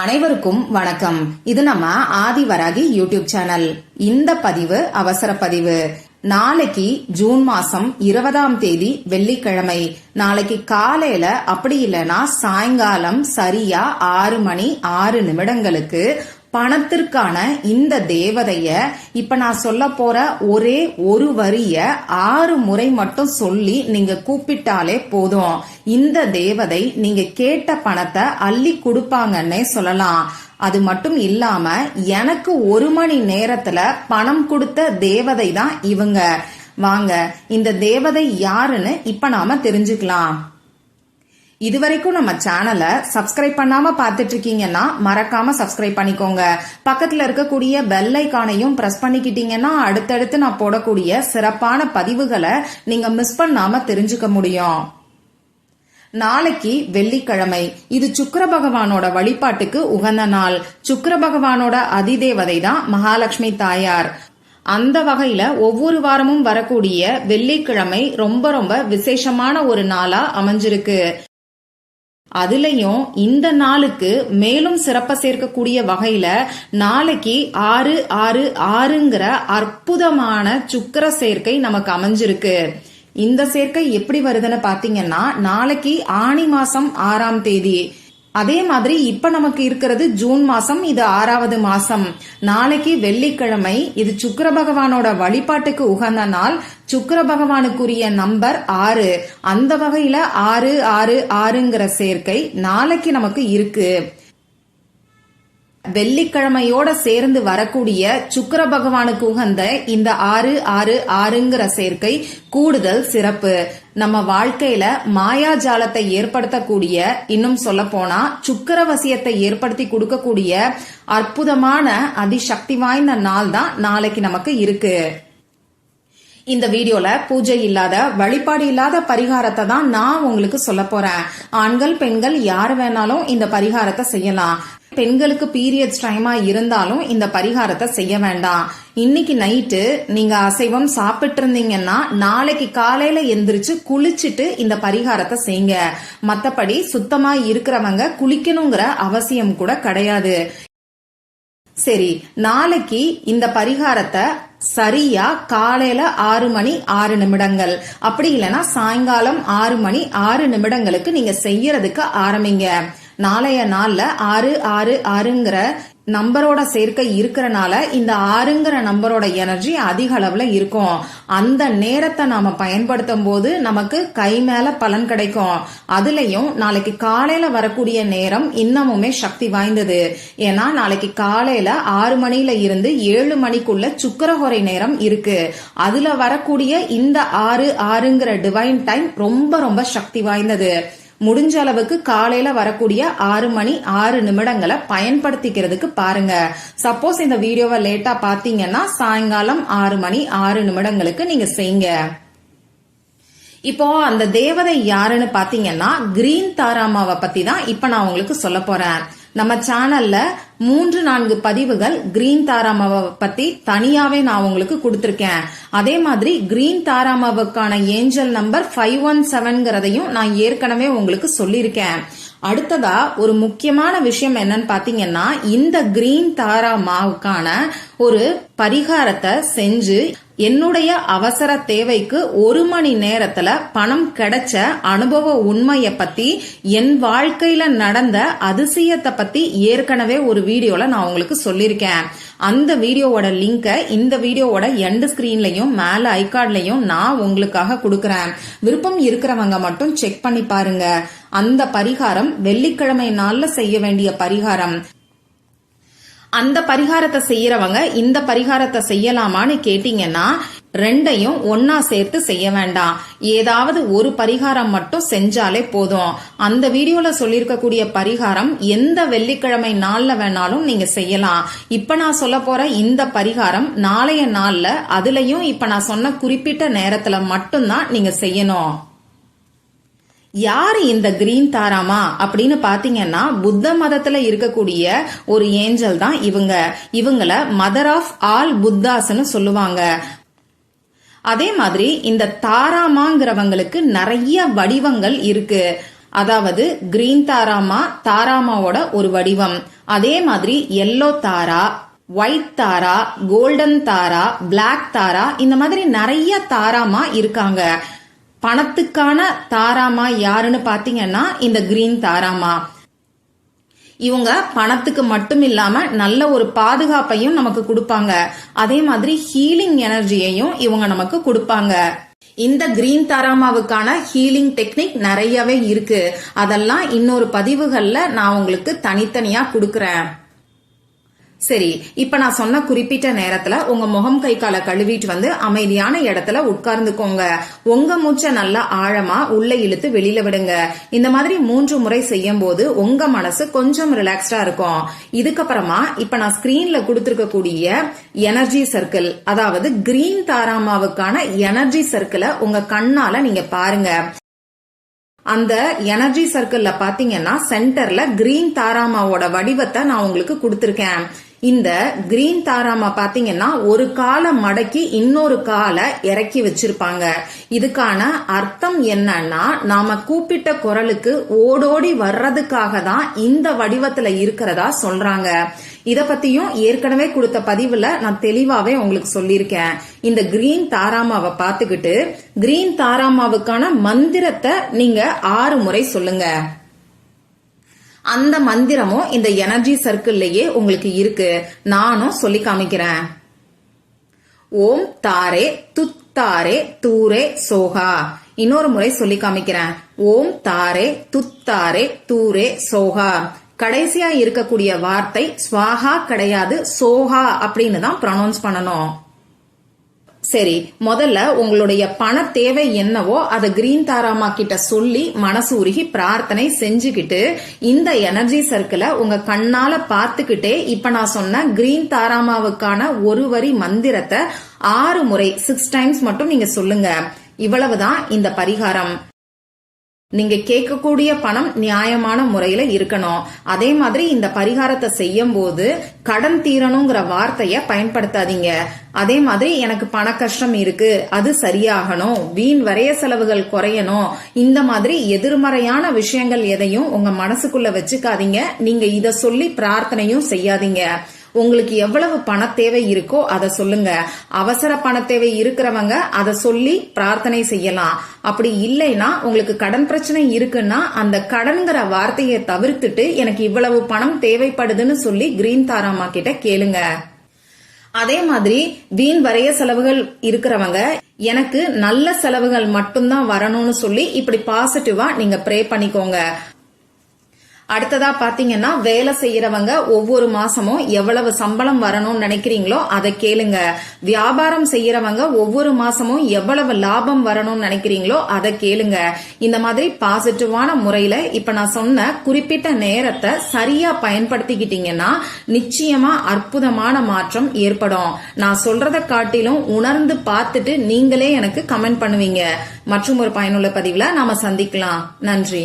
அனைவருக்கும் வணக்கம். இது நம்ம ஆதிவராகி யூடியூப் சேனல். இந்த பதிவு அவசர பதிவு. நாளைக்கு ஜூன் மாசம் 20ஆம் தேதி வெள்ளிக்கிழமை. நாளைக்கு காலையில அப்படி இல்லைன்னா சாயங்காலம் சரியா 6 மணி 6 நிமிடங்களுக்கு பணத்திற்கான இந்த தேவதைய இப்ப நான் சொல்ல போற ஒரே ஒரு வரிய 6 முறை மட்டும் சொல்லி நீங்க கூப்பிட்டாலே போதும். இந்த தேவதை நீங்க கேட்ட பணத்தை அள்ளி கொடுப்பாங்கன்னே சொல்லலாம். அது மட்டும் இல்லாம எனக்கு 1 மணி நேரத்துல பணம் கொடுத்த தேவதை தான் இவங்க. வாங்க இந்த தேவதை யாருன்னு இப்ப நாம தெரிஞ்சுக்கலாம். இதுவரைக்கும் நம்ம சேனலை சப்ஸ்கிரைப் பண்ணாம பாத்துட்டு இருக்கீங்கன்னா மறக்காம சப்ஸ்கிரைப் பண்ணிக்கோங்க. பக்கத்துல இருக்கக்கூடிய பெல் ஐகானையும் பிரஸ் பண்ணிக்கிட்டீங்கன்னா அடுத்தடுத்து நான் போடக்கூடிய சிறப்பான பதிவுகளை நீங்க மிஸ் பண்ணாம தெரிஞ்சுக்க முடியும். நாளைக்கு வெள்ளிக்கிழமை. இது சுக்கிர பகவானோட வழிபாட்டுக்கு உகந்த நாள். சுக்கிர பகவானோட அதிதேவதை தான் மகாலட்சுமி தாயார். அந்த வகையில ஒவ்வொரு வாரமும் வரக்கூடிய வெள்ளிக்கிழமை ரொம்ப ரொம்ப விசேஷமான ஒரு நாளா அமைஞ்சிருக்கு. அதுலயும் இந்த நாளுக்கு மேலும் சிறப்ப சேர்க்கக்கூடிய வகையில நாளைக்கு 666ங்கிற அற்புதமான சுக்கிர சேர்க்கை நமக்கு அமைஞ்சிருக்கு. இந்த சேர்க்கை எப்படி வருதுன்னு பாத்தீங்கன்னா நாளைக்கு ஆனி மாசம் 6ஆம் தேதி. அதே மாதிரி இப்ப நமக்கு இருக்கிறது ஜூன் மாசம், இது 6வது மாசம். நாளைக்கு வெள்ளிக்கிழமை. இது சுக்கிர பகவானோட வழிபாட்டுக்கு உகந்த நாள். சுக்கிர பகவானுக்குரிய நம்பர் 6. அந்த வகையில 666ங்கிற சேர்க்கை நாளைக்கு நமக்கு இருக்கு. வெள்ளிக்கிழமையோட சேர்ந்து வரக்கூடிய சுக்கிர பகவானுக்கு உகந்த இந்த 666ங்கிற சேர்க்கை கூடுதல் சிறப்பு. நம்ம வாழ்க்கையில மாயாஜாலத்தை ஏற்படுத்தக்கூடிய, இன்னும் சொல்ல போனா சுக்கிரவசியத்தை ஏற்படுத்தி கொடுக்கக்கூடிய அற்புதமான அதிசக்தி வாய்ந்த நாள் தான் நாளைக்கு நமக்கு இருக்கு. இந்த வீடியோல பூஜை இல்லாத, வழிபாடு இல்லாத பரிகாரத்தை தான் நான் உங்களுக்கு சொல்ல போறேன். ஆண்கள் பெண்கள் யாரு வேணாலும் இந்த பரிகாரத்தை செய்யலாம். பெண்களுக்கு பீரியட்ஸ் டைமா இருந்தாலும் இந்த பரிகாரத்தை செய்ய வேண்டாம். இன்னைக்கு நைட்டு நீங்க அசைவம் சாப்பிட்டு இருந்தீங்கன்னா நாளைக்கு காலையில எந்திரிச்சு குளிச்சுட்டு இந்த பரிகாரத்தை செய்யுங்க. மத்தபடி சுத்தமா இருக்கிறவங்க குளிக்கணுங்கிற அவசியம் கூட கிடையாது. சரி, நாளைக்கு இந்த பரிகாரத்தை சரியா காலையில 6 மணி 6 நிமிடங்கள் அப்படி இல்லைன்னா சாயங்காலம் 6 மணி 6 நிமிடங்களுக்கு நீங்க செய்யறதுக்கு ஆரம்பிங்க. நாளைய நாள்ல 666ங்கிற நம்பரோட சேர்க்கை இருக்கிறனால இந்த 6ங்கிற நம்பரோட எனர்ஜி அதிக அளவுல இருக்கும். அந்த நேரத்தை நாம பயன்படுத்தும் போது நமக்கு கை மேல பலன் கிடைக்கும். அதுலயும் நாளைக்கு காலையில வரக்கூடிய நேரம் இன்னமுமே சக்தி வாய்ந்தது. ஏன்னா நாளைக்கு காலையில 6 மணில இருந்து 7 மணிக்குள்ள சுக்கிரஹோரை நேரம் இருக்கு. அதுல வரக்கூடிய இந்த 6ங்கிற டிவைன் டைம் ரொம்ப ரொம்ப சக்தி வாய்ந்தது. முடிஞ்ச அளவுக்கு காலையில வரக்கூடிய 6 மணி 6 நிமிடங்களை பயன்படுத்திக்கிறதுக்கு பாருங்க. சப்போஸ் இந்த வீடியோவை லேட்டா பாத்தீங்கன்னா சாயங்காலம் 6 மணி 6 நிமிடங்களுக்கு நீங்க செய்யுங்க. இப்போ அந்த தேவதை யாருன்னு பாத்தீங்கன்னா கிரீன் தாராமாவை பத்தி தான் இப்ப நான் உங்களுக்கு சொல்ல போறேன். நம்ம சேனல்ல 3-4 பதிவுகள் கிரீன் தாராமாவை பத்தி தனியாவே நான் உங்களுக்கு கொடுத்திருக்கேன். அதே மாதிரி கிரீன் தாராமாவுக்கான ஏஞ்சல் நம்பர் 517ங்கிறதையும் நான் ஏற்கனவே உங்களுக்கு சொல்லியிருக்கேன். அடுத்ததா ஒரு முக்கியமான விஷயம் என்னன்னு பாத்தீங்கன்னா இந்த கிரீன் தாராமாவுக்கான ஒரு பரிகாரத்தை செஞ்சு என்னுடைய அவசர தேவைக்கு 1 மணி நேரத்துல பணம் கிடைச்ச அனுபவ உண்மைய பத்தி, என் வாழ்க்கையில நடந்த அதிசயத்தை பத்தி ஏற்கனவே ஒரு வீடியோல நான் உங்களுக்கு சொல்லியிருக்கேன். அந்த வீடியோவோட லிங்க இந்த வீடியோவோட எண்ட் ஸ்கிரீன்லயும் மேல ஐகார்ட்லயும் நான் உங்களுக்காக கொடுக்கறேன். விருப்பம் இருக்கிறவங்க மட்டும் செக் பண்ணி பாருங்க. அந்த பரிகாரம் வெள்ளிக்கிழமை நாள்ல செய்ய வேண்டிய பரிகாரம். அந்த பரிகாரத்தை செய்யறவங்க இந்த பரிகாரத்தை செய்யலாமான்னு கேட்டீங்கன்னா ரெண்டையும் ஒன்னா சேர்த்து செய்ய வேண்டாம். ஏதாவது ஒரு பரிகாரம் மட்டும் செஞ்சாலே போதும். அந்த வீடியோல சொல்லிருக்கக்கூடிய பரிகாரம் எந்த வெள்ளிக்கிழமை நாள்ல வேணாலும் நீங்க செய்யலாம். இப்ப நான் சொல்ல போற இந்த பரிகாரம் நாளைய நாள்ல, அதுலயும் இப்ப நான் சொன்ன குறிப்பிட்ட நேரத்துல மட்டும்தான் நீங்க செய்யணும். யாரு இந்த கிரீன் தாராமா அப்படின்னு பாத்தீங்கன்னா புத்த மதத்துல இருக்கக்கூடிய ஒரு ஏஞ்சல் தான் இவங்க. இவங்கள மதர் ஆஃப் ஆல் புத்தாஸ்னு சொல்லுவாங்க. அதே மாதிரி இந்த தாராமாங்கிறவங்களுக்கு நிறைய வடிவங்கள் இருக்கு. அதாவது கிரீன் தாராமா தாராமாவோட ஒரு வடிவம். அதே மாதிரி எல்லோ தாரா, ஒயிட் தாரா, கோல்டன் தாரா, பிளாக் தாரா, இந்த மாதிரி நிறைய தாராமா இருக்காங்க. பணத்துக்கான தாராமா யாருன்னு பாத்தீங்கன்னா இந்த கிரீன் தாராமா. இவங்க பணத்துக்கு மட்டும் இல்லாம நல்ல ஒரு பாதுகாப்பையும் நமக்கு கொடுப்பாங்க. அதே மாதிரி ஹீலிங் எனர்ஜியையும் இவங்க நமக்கு கொடுப்பாங்க. இந்த கிரீன் தாராமாவுக்கான ஹீலிங் டெக்னிக் நிறையவே இருக்கு. அதெல்லாம் இன்னொரு பதிவுகள்ல நான் உங்களுக்கு தனித்தனியா கொடுக்கறேன். சரி, இப்ப நான் சொன்ன குறிப்பிட்ட நேரத்துல உங்க முகம் கை காலை கழுவிட்டு வந்து அமைதியான இடத்துல உட்கார்ந்துக்கோங்க. உங்க மூச்சை நல்லா ஆழமா உள்ள இழுத்து வெளியில விடுங்க. இந்த மாதிரி 3 முறை செய்யும் போது உங்க மனசு கொஞ்சம் ரிலாக்ஸ்டா இருக்கும். இதுக்கப்புறமா இப்ப நான் ஸ்கிரீன்ல கொடுத்திருக்கக்கூடிய எனர்ஜி சர்க்கிள், அதாவது கிரீன் தாராமாவுக்கான எனர்ஜி சர்க்கிளை உங்க கண்ணால நீங்க பாருங்க. அந்த எனர்ஜி சர்க்கிள்ல பாத்தீங்கன்னா சென்டர்ல கிரீன் தாராமாவோட வடிவத்தை நான் உங்களுக்கு கொடுத்திருக்கேன். இந்த கிரீன் தாராமா பாத்தீங்கன்னா ஒரு காலை மடக்கி இன்னொரு காலை இறக்கி வச்சிருப்பாங்க. இதுக்கான அர்த்தம் என்னன்னா, நாம கூப்பிட்ட குரலுக்கு ஓடோடி வர்றதுக்காக தான் இந்த வடிவத்துல இருக்கிறதா சொல்றாங்க. இத பத்தியும் ஏற்கனவே கொடுத்த பதிவுல நான் தெளிவாவே உங்களுக்கு சொல்லியிருக்கேன். இந்த கிரீன் தாராமாவை பார்த்துக்கிட்டு கிரீன் தாராமாவுக்கான மந்திரத்தை நீங்க 6 முறை சொல்லுங்க. அந்த மந்திரமும் இந்த எனர்ஜி சர்க்கிள்லயே உங்களுக்கு இருக்கு. நானும் சொல்லி காமிக்கிறேன். ஓம் தாரே துத்தாரே தூரே சோகா. இன்னொரு முறை சொல்லி காமிக்கிறேன். ஓம் தாரே துத்தாரே தூரே சோகா. கடைசியா இருக்கக்கூடிய வார்த்தை ஸ்வாஹா கிடையாது, சோஹா அப்படின்னு தான் ப்ரொனவுன்ஸ் பண்ணணும். சரி, முதல்ல உங்களுடைய பண தேவை என்னவோ அதை கிரீன் தாராமா கிட்ட சொல்லி மனசு உருகி பிரார்த்தனை செஞ்சுக்கிட்டு இந்த எனர்ஜி சர்க்கிளை உங்க கண்ணால பார்த்துக்கிட்டே இப்ப நான் சொன்ன கிரீன் தாராமாவுக்கான ஒரு வரி மந்திரத்தை 6 முறை 6 டைம்ஸ் மட்டும் நீங்க சொல்லுங்க. இவ்வளவுதான் இந்த பரிகாரம். நீங்க கேட்கக்கூடிய பணம் நியாயமான முறையில இருக்கணும். அதே மாதிரி இந்த பரிகாரத்தை செய்யும் போது கடன் தீரணுங்கிற வார்த்தைய பயன்படுத்தாதீங்க. அதே மாதிரி எனக்கு பண கஷ்டம் இருக்கு, அது சரியாகணும், வீண் வரைய செலவுகள் குறையணும், இந்த மாதிரி எதிர்மறையான விஷயங்கள் எதையும் உங்க மனசுக்குள்ள வச்சுக்காதீங்க. நீங்க இத சொல்லி பிரார்த்தனையும் செய்யாதீங்க. உங்களுக்கு எவ்வளவு பண தேவை இருக்கோ அதை சொல்லுங்க. அவசர பண தேவை இருக்கிறவங்க அதை சொல்லி பிரார்த்தனை செய்யலாம். அப்படி இல்லைன்னா உங்களுக்கு கடன் பிரச்சனை இருக்குன்னா அந்த கடன்கிற வார்த்தையை தவிர்த்துட்டு எனக்கு இவ்வளவு பணம் தேவைப்படுதுன்னு சொல்லி கிரீன் தாராமா கிட்ட கேளுங்க. அதே மாதிரி வீண் வரைய செலவுகள் இருக்கிறவங்க எனக்கு நல்ல செலவுகள் மட்டும்தான் வரணும்னு சொல்லி இப்படி பாசிட்டிவா நீங்க ப்ரே பண்ணிக்கோங்க. அடுத்ததா பாத்தீங்கன்னா வேலை செய்யறவங்க ஒவ்வொரு மாசமும் எவ்வளவு சம்பளம் வரணும்னு நினைக்கிறீங்களோ அதை கேளுங்க. வியாபாரம் செய்யறவங்க ஒவ்வொரு மாசமும் எவ்வளவு லாபம் வரணும்னு நினைக்கிறீங்களோ அதை கேளுங்க. இந்த மாதிரி பாசிட்டிவான முறையில இப்ப நான் சொன்ன குறிப்பிட்ட நேரத்தை சரியா பயன்படுத்திக்கிட்டீங்கன்னா நிச்சயமா அற்புதமான மாற்றம் ஏற்படும். நான் சொல்றதை காட்டிலும் உணர்ந்து பார்த்துட்டு நீங்களே எனக்கு கமெண்ட் பண்ணுவீங்க. மற்றும் ஒரு பயனுள்ள பதிவுல நாம சந்திக்கலாம். நன்றி.